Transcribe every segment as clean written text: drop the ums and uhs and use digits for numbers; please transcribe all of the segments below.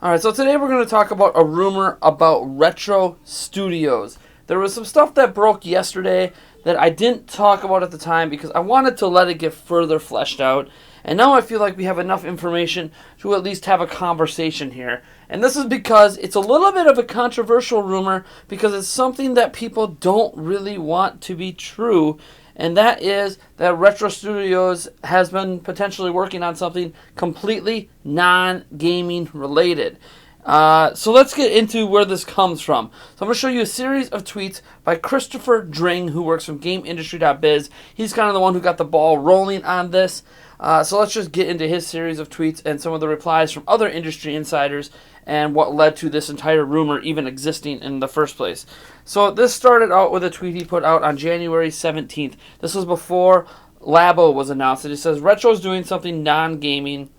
Alright, so today we're going to talk about a rumor about Retro Studios. There was some stuff that broke yesterday that I didn't talk about at the time because I wanted to let it get further fleshed out. And now I feel like we have enough information to at least have a conversation here. And this is because it's a little bit of a controversial rumor because it's something that people don't really want to be true. And that is that Retro Studios has been potentially working on something completely non-gaming related. So let's get into where this comes from. So I'm going to show you a series of tweets by Christopher Dring, who works from GameIndustry.biz. He's kind of the one who got the ball rolling on this. So let's just get into his series of tweets and some of the replies from other industry insiders and what led to this entire rumor even existing in the first place. So this started out with a tweet he put out on January 17th. This was before Labo was announced. And he says, Retro's doing something non-gaming.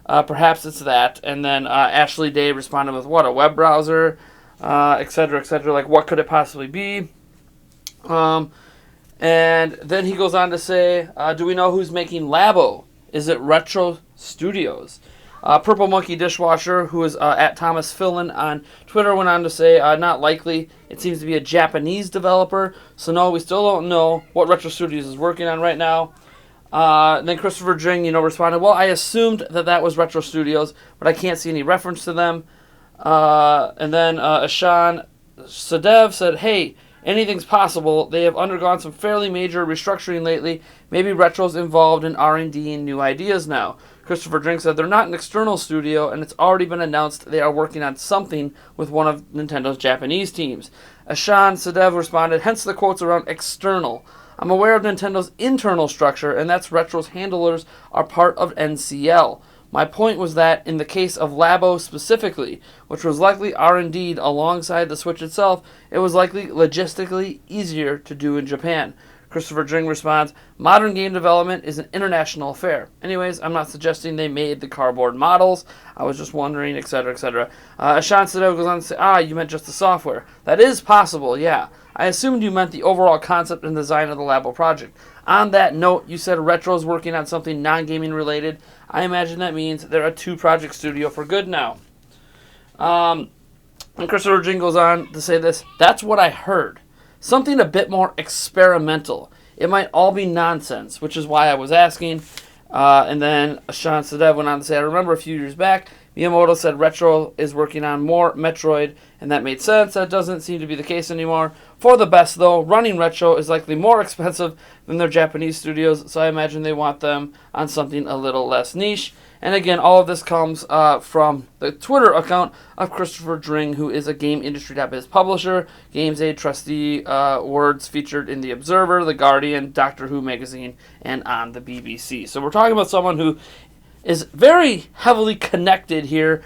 Perhaps it's that. And then Ashley Day responded with, what, a web browser, etc., etc. Like, what could it possibly be? And then he goes on to say, do we know who's making Labo? Is it Retro Studios? Purple Monkey Dishwasher, who is at Thomas Fillin on Twitter, went on to say, not likely. It seems to be a Japanese developer. So no, we still don't know what Retro Studios is working on right now. And then Christopher Dring, responded, well, I assumed that was Retro Studios, but I can't see any reference to them. And then Ashan Sadev said, hey, anything's possible. They have undergone some fairly major restructuring lately. Maybe Retro's involved in R&D and new ideas now. Christopher Drink said they're not an external studio, and it's already been announced they are working on something with one of Nintendo's Japanese teams. Ashan Sadev responded, hence the quotes around external. I'm aware of Nintendo's internal structure, and that's Retro's handlers are part of NCL. My point was that, in the case of Labo specifically, which was likely R&D'd alongside the Switch itself, it was likely logistically easier to do in Japan. Christopher Dring responds, modern game development is an international affair. Anyways, I'm not suggesting they made the cardboard models. I was just wondering, etc., etc. Ashan Sadev goes on to say, you meant just the software. That is possible, yeah. I assumed you meant the overall concept and design of the Labo project. On that note, you said Retro's working on something non-gaming related. I imagine that means they're a two-project studio for good now. And Christopher Dring goes on to say this, that's what I heard. Something a bit more experimental. It might all be nonsense, which is why I was asking. And then Ashan Sadev went on to say, I remember a few years back, Miyamoto said Retro is working on more Metroid, and that made sense. That doesn't seem to be the case anymore. For the best, though, running Retro is likely more expensive than their Japanese studios, so I imagine they want them on something a little less niche. And again, all of this comes from the Twitter account of Christopher Dring, who is a GameIndustry.biz publisher, Games Aid trustee, words featured in The Observer, The Guardian, Doctor Who magazine, and on the BBC. So we're talking about someone who is very heavily connected here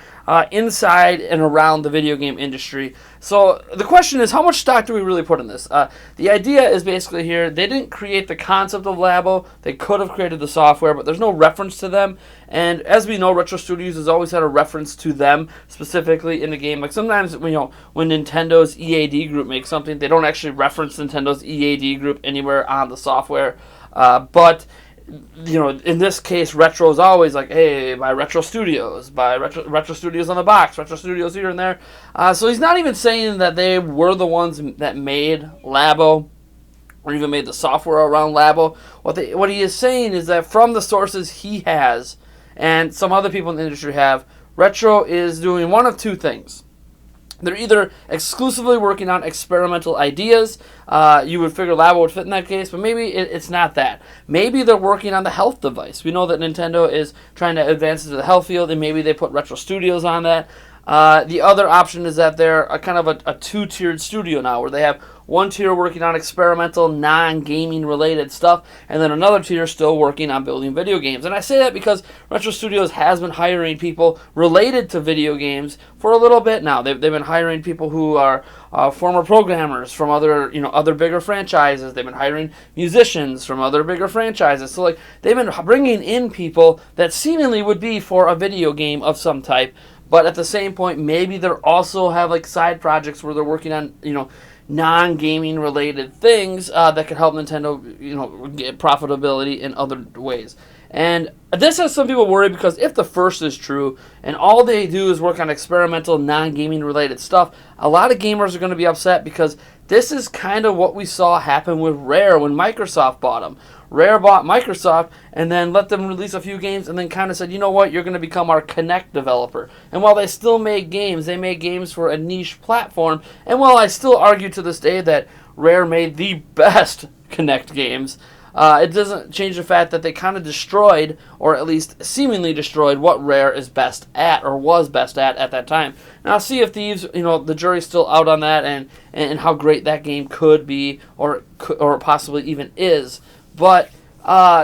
inside and around the video game industry. So the question is, how much stock do we really put in this? The idea is basically here, they didn't create the concept of Labo. They could have created the software, but there's no reference to them. And as we know, Retro Studios has always had a reference to them specifically in the game. Like sometimes, when Nintendo's EAD group makes something, they don't actually reference Nintendo's EAD group anywhere on the software. But in this case, Retro is always like, hey, by Retro Studios, by Retro Studios on the box, Retro Studios here and there. So he's not even saying that they were the ones that made Labo or even made the software around Labo. What he is saying is that from the sources he has and some other people in the industry have, Retro is doing one of two things. They're either exclusively working on experimental ideas. You would figure Labo would fit in that case, but maybe it's not that. Maybe they're working on the health device. We know that Nintendo is trying to advance into the health field, and maybe they put Retro Studios on that. The other option is that they're a kind of a two-tiered studio now, where they have one tier working on experimental, non-gaming related stuff, and then another tier still working on building video games. And I say that because Retro Studios has been hiring people related to video games for a little bit now. They've been hiring people who are former programmers from other bigger franchises. They've been hiring musicians from other bigger franchises. So they've been bringing in people that seemingly would be for a video game of some type. But at the same point, maybe they also have side projects where they're working on non-gaming related things that could help Nintendo get profitability in other ways. And this has some people worried because if the first is true and all they do is work on experimental, non-gaming related stuff, a lot of gamers are going to be upset because this is kind of what we saw happen with Rare when Microsoft bought them. Rare bought Microsoft and then let them release a few games and then kind of said, you know what, you're going to become our Kinect developer. And while they still made games, they made games for a niche platform. And while I still argue to this day that Rare made the best Kinect games, it doesn't change the fact that they kind of destroyed, or at least seemingly destroyed, what Rare is best at, or was best at that time. Now, Sea of Thieves, the jury's still out on that, and how great that game could be, or possibly even is. But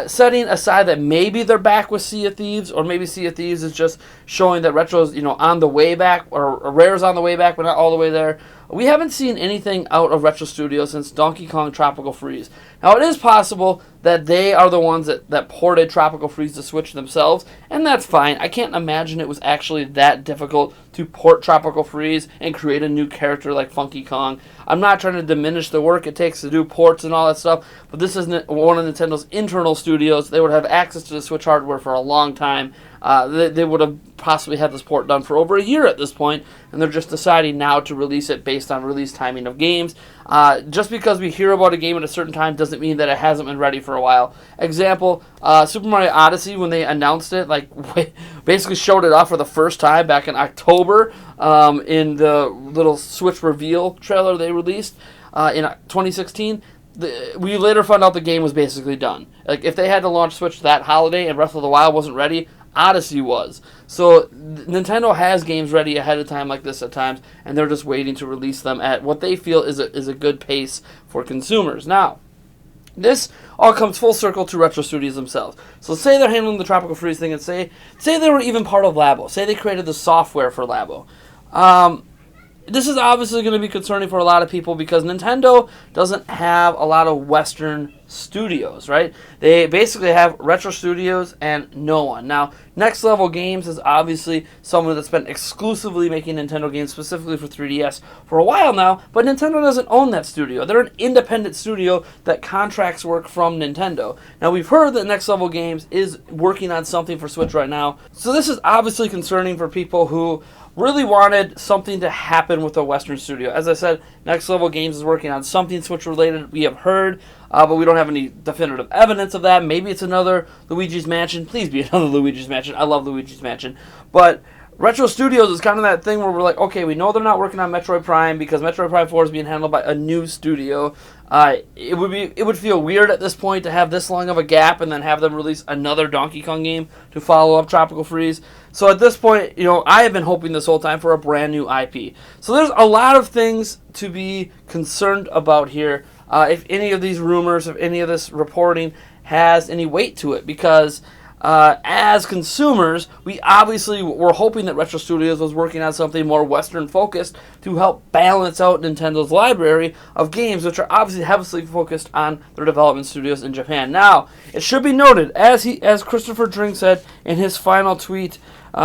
setting aside that maybe they're back with Sea of Thieves, or maybe Sea of Thieves is just showing that Retro's, on the way back, or Rare's on the way back, but not all the way there. We haven't seen anything out of Retro Studios since Donkey Kong Tropical Freeze. Now, it is possible that they are the ones that ported Tropical Freeze to Switch themselves, and that's fine. I can't imagine it was actually that difficult to port Tropical Freeze and create a new character like Funky Kong. I'm not trying to diminish the work it takes to do ports and all that stuff, but this isn't one of Nintendo's internal studios. They would have access to the Switch hardware for a long time. They would have possibly had this port done for over a year at this point, and they're just deciding now to release it based on release timing of games. Just because we hear about a game at a certain time doesn't mean that it hasn't been ready for a while. Example, Super Mario Odyssey, when they announced it, basically showed it off for the first time back in October in the little Switch reveal trailer they released in 2016. We later found out the game was basically done. If they had to launch Switch that holiday and Breath of the Wild wasn't ready, Odyssey was. So Nintendo has games ready ahead of time like this at times, and they're just waiting to release them at what they feel is a good pace for consumers. Now, this all comes full circle to Retro Studios themselves. So say they're handling the Tropical Freeze thing, and say they were even part of Labo. Say they created the software for Labo. This is obviously going to be concerning for a lot of people because Nintendo doesn't have a lot of Western studios, right? They basically have Retro Studios and no one. Now, Next Level Games is obviously someone that's been exclusively making Nintendo games specifically for 3DS for a while now, but Nintendo doesn't own that studio. They're an independent studio that contracts work from Nintendo. Now, we've heard that Next Level Games is working on something for Switch right now, so this is obviously concerning for people who really wanted something to happen with a Western studio. As I said, Next Level Games is working on something Switch related, we have heard, but we don't have any definitive evidence of that. Maybe it's another Luigi's Mansion. Please be another Luigi's Mansion. I love Luigi's Mansion. But Retro Studios is kind of that thing where we're like, okay, we know they're not working on Metroid Prime because Metroid Prime 4 is being handled by a new studio. It would feel weird at this point to have this long of a gap and then have them release another Donkey Kong game to follow up Tropical Freeze. So at this point, I have been hoping this whole time for a brand new IP. So there's a lot of things to be concerned about here. If any of these rumors, if any of this reporting has any weight to it, because as consumers, we obviously were hoping that Retro Studios was working on something more Western focused to help balance out Nintendo's library of games, which are obviously heavily focused on their development studios in Japan. Now, it should be noted, as Christopher Drink said in his final tweet,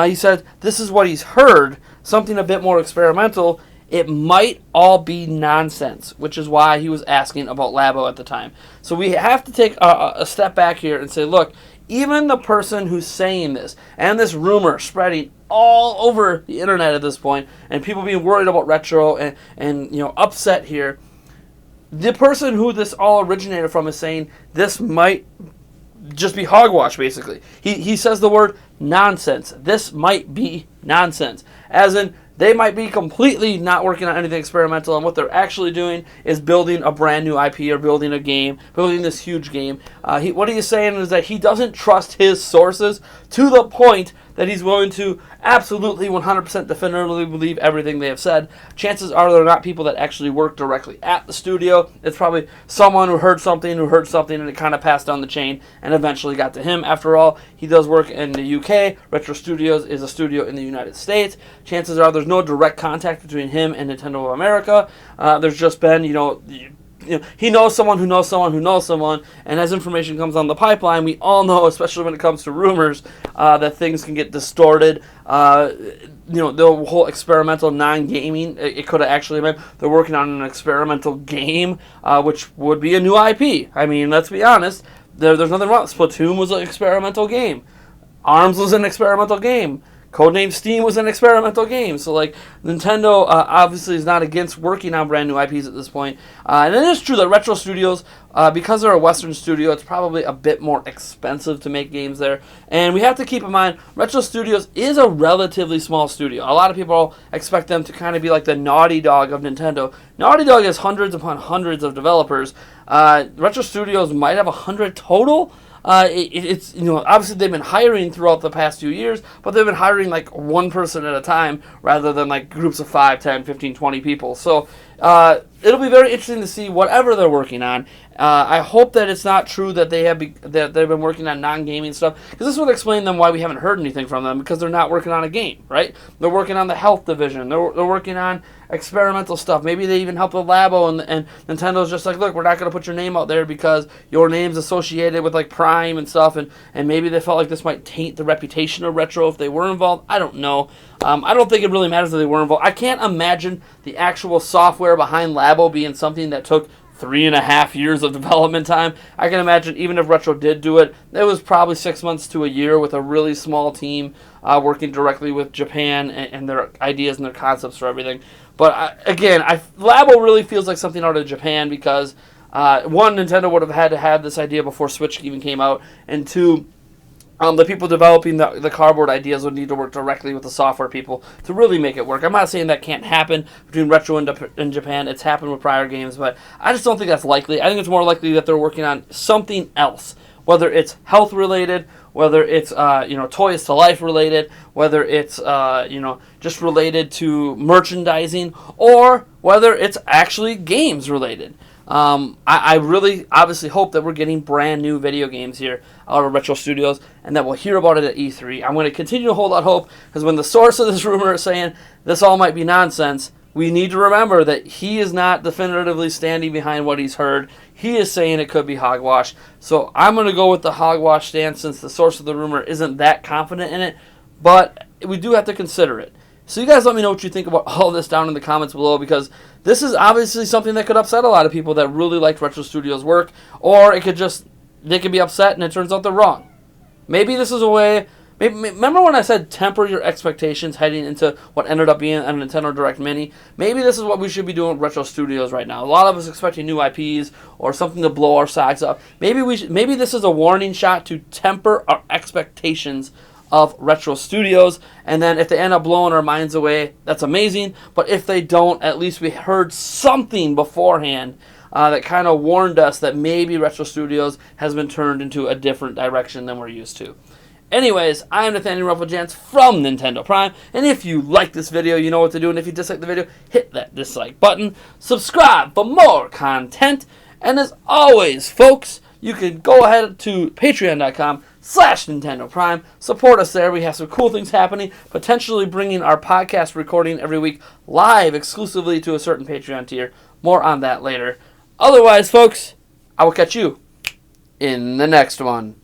he said this is what he's heard, something a bit more experimental. It might all be nonsense, which is why he was asking about Labo at the time. So we have to take a step back here and say, look, even the person who's saying this, and this rumor spreading all over the internet at this point, and people being worried about Retro and upset here, the person who this all originated from is saying this might just be hogwash, basically. He says the word nonsense. This might be nonsense. As in, they might be completely not working on anything experimental, and what they're actually doing is building a brand new IP or building a game, building this huge game. What he is saying is that he doesn't trust his sources to the point that he's willing to absolutely 100% definitively believe everything they have said. Chances are they're not people that actually work directly at the studio. It's probably someone who heard something, and it kind of passed down the chain and eventually got to him. After all, he does work in the UK. Retro Studios is a studio in the United States. Chances are there's no direct contact between him and Nintendo of America. There's just been, he knows someone who knows someone who knows someone, and as information comes on the pipeline, we all know, especially when it comes to rumors, that things can get distorted. The whole experimental non-gaming, it could have actually been, they're working on an experimental game, which would be a new IP. I mean, let's be honest, there's nothing wrong. Splatoon was an experimental game. ARMS was an experimental game. Codename Steam was an experimental game. So, like, Nintendo obviously is not against working on brand new IPs at this point. And it is true that Retro Studios, because they're a Western studio, it's probably a bit more expensive to make games there. And we have to keep in mind, Retro Studios is a relatively small studio. A lot of people expect them to kind of be like the Naughty Dog of Nintendo. Naughty Dog has hundreds upon hundreds of developers. Retro Studios might have 100 total. It's, you know, obviously they've been hiring throughout the past few years, but they've been hiring like one person at a time rather than like groups of 5, 10, 15, 20 people. So it'll be very interesting to see whatever they're working on. I hope that it's not true that they've been working on non-gaming stuff, because this would explain them why we haven't heard anything from them, because they're not working on a game, right? They're working on the health division. They're working on experimental stuff. Maybe they even help with Labo, and Nintendo's just like, look, we're not going to put your name out there because your name's associated with like Prime and stuff, and maybe they felt like this might taint the reputation of Retro if they were involved. I don't know. I don't think it really matters if they were involved. I can't imagine the actual software behind Labo being something that took 3.5 years of development time. I can imagine even if Retro did do it, it was probably 6 months to a year with a really small team working directly with Japan and their ideas and their concepts for everything. But again, Labo really feels like something out of Japan because, one, Nintendo would have had to have this idea before Switch even came out, and two, the people developing the cardboard ideas would need to work directly with the software people to really make it work. I'm not saying that can't happen between Retro and Japan. It's happened with prior games, but I just don't think that's likely. I think it's more likely that they're working on something else, whether it's health related, whether it's Toys to Life related, whether it's just related to merchandising, or whether it's actually games related. I really obviously hope that we're getting brand new video games here out of Retro Studios and that we'll hear about it at E3. I'm going to continue to hold out hope because when the source of this rumor is saying this all might be nonsense, we need to remember that he is not definitively standing behind what he's heard. He is saying it could be hogwash. So I'm going to go with the hogwash stance since the source of the rumor isn't that confident in it, but we do have to consider it. So you guys let me know what you think about all this down in the comments below, because this is obviously something that could upset a lot of people that really liked Retro Studios' work, or it could just, they could be upset and it turns out they're wrong. Maybe this is a way, remember when I said temper your expectations heading into what ended up being a Nintendo Direct Mini? Maybe this is what we should be doing with Retro Studios right now. A lot of us expecting new IPs or something to blow our socks up. Maybe this is a warning shot to temper our expectations of Retro Studios, and then if they end up blowing our minds away, that's amazing. But if they don't, at least we heard something beforehand that kind of warned us that maybe Retro Studios has been turned into a different direction than we're used to. Anyways, I am Nathaniel Rufflejans from Nintendo Prime, and if you like this video, you know what to do, and if you dislike the video, hit that dislike button, subscribe for more content, and as always, folks, you can go ahead to patreon.com/Nintendo Prime. Support us there. We have some cool things happening, potentially bringing our podcast recording every week live exclusively to a certain Patreon tier. More on that later. Otherwise, folks, I will catch you in the next one.